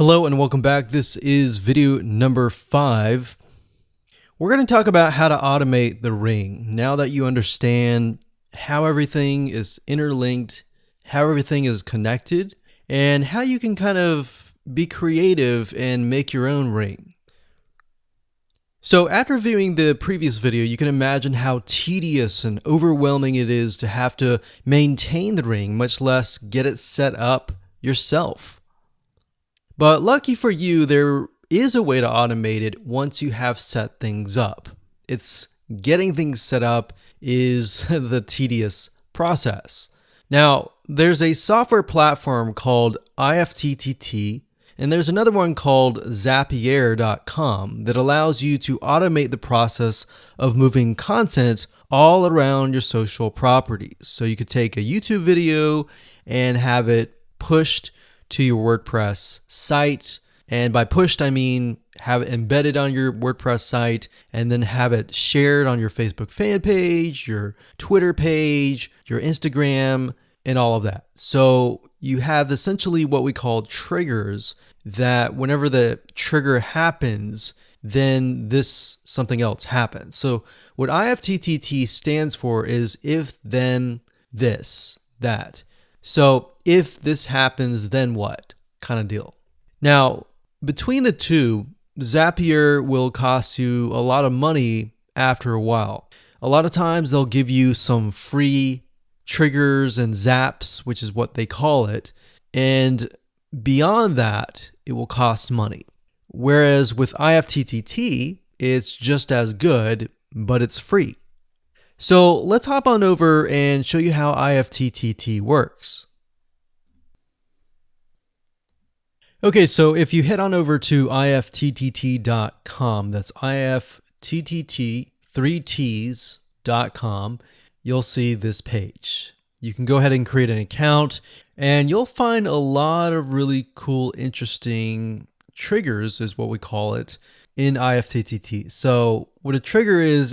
Hello and welcome back. This is video number 5. We're going to talk about how to automate the ring. Now that you understand how everything is interlinked, how everything is connected, and how you can kind of be creative and make your own ring. So after viewing the previous video, you can imagine how tedious and overwhelming it is to have to maintain the ring, much less get it set up yourself. But lucky for you, there is a way to automate it once you have set things up. It's getting things set up is the tedious process. Now, there's a software platform called YTChannelSEO, and there's another one called Zapier.com that allows you to automate the process of moving content all around your social properties. So you could take a YouTube video and have it pushed to your WordPress site. And by pushed, I mean have it embedded on your WordPress site and then have it shared on your Facebook fan page, your Twitter page, your Instagram, and all of that. So you have essentially what we call triggers that whenever the trigger happens, then something else happens. So what YTChannelSEO stands for is if, then, this, that. So if this happens, then what kind of deal. Now, between the two, Zapier will cost you a lot of money after a while. A lot of times they'll give you some free triggers and zaps, which is what they call it. And beyond that, it will cost money. Whereas with YTChannelSEO, it's just as good, but it's free. So let's hop on over and show you how YTChannelSEO works. Okay, so if you head on over to YTChannelSEO.com, that's YTChannelSEO.com, you'll see this page. You can go ahead and create an account, and you'll find a lot of really cool, interesting triggers, is what we call it, in YTChannelSEO. So what a trigger is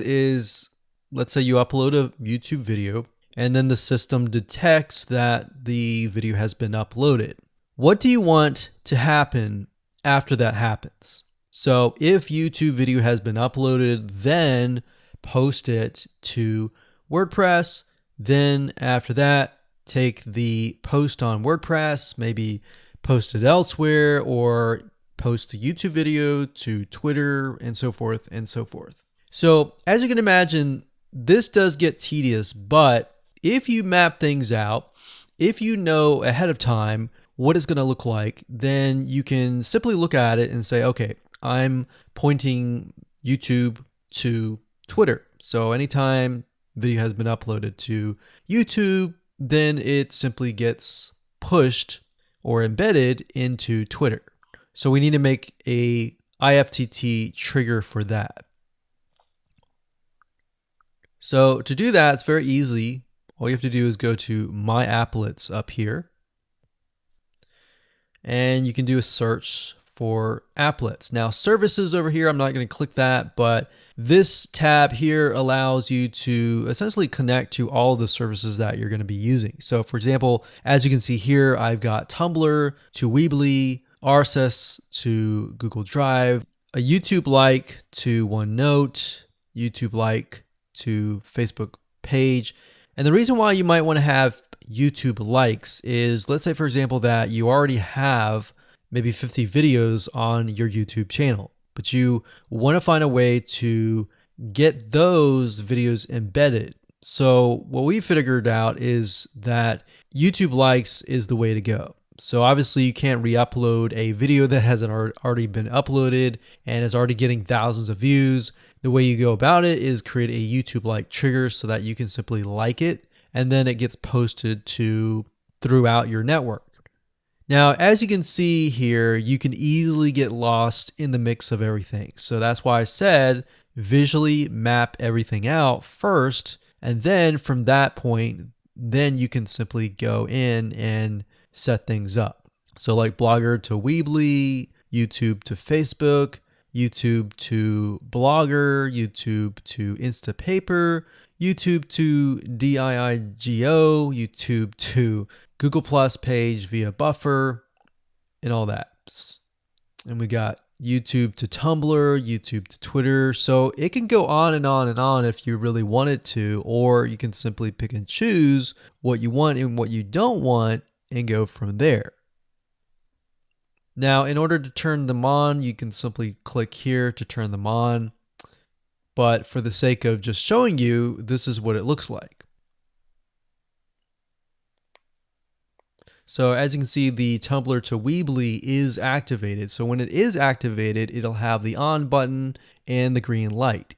let's say you upload a YouTube video and then the system detects that the video has been uploaded. What do you want to happen after that happens? So if YouTube video has been uploaded, then post it to WordPress. Then after that, take the post on WordPress, maybe post it elsewhere, or post the YouTube video to Twitter, and so forth and so forth. So as you can imagine, this does get tedious, but if you map things out, if you know ahead of time what it's going to look like, then you can simply look at it and say, okay, I'm pointing YouTube to Twitter. So anytime video has been uploaded to YouTube, then it simply gets pushed or embedded into Twitter. So we need to make a YTChannelSEO trigger for that. So to do that, it's very easy. All you have to do is go to My Applets up here. And you can do a search for applets. Now services over here, I'm not going to click that, but this tab here allows you to essentially connect to all of the services that you're going to be using. So for example, as you can see here, I've got Tumblr to Weebly, RSS to Google Drive, a YouTube like to OneNote, YouTube like to Facebook page. And the reason why you might want to have YouTube likes is, let's say for example that you already have maybe 50 videos on your YouTube channel, but you want to find a way to get those videos embedded. So what we figured out is that YouTube likes is the way to go. So obviously you can't re-upload a video that hasn't already been uploaded and is already getting thousands of views. The way you go about it is create a YouTube like trigger so that you can simply like it and then it gets posted to throughout your network. Now, as you can see here, you can easily get lost in the mix of everything. So that's why I said visually map everything out first, and then from that point, then you can simply go in and set things up. So like Blogger to Weebly, YouTube to Facebook, YouTube to Blogger, YouTube to Instapaper, YouTube to DIIGO, YouTube to Google Plus page via Buffer, and all that. And we got YouTube to Tumblr, YouTube to Twitter. So it can go on and on and on if you really want it to, or you can simply pick and choose what you want and what you don't want and go from there. Now, in order to turn them on, you can simply click here to turn them on. But for the sake of just showing you, this is what it looks like. So as you can see, the Tumblr to Weebly is activated. So when it is activated, it'll have the on button and the green light.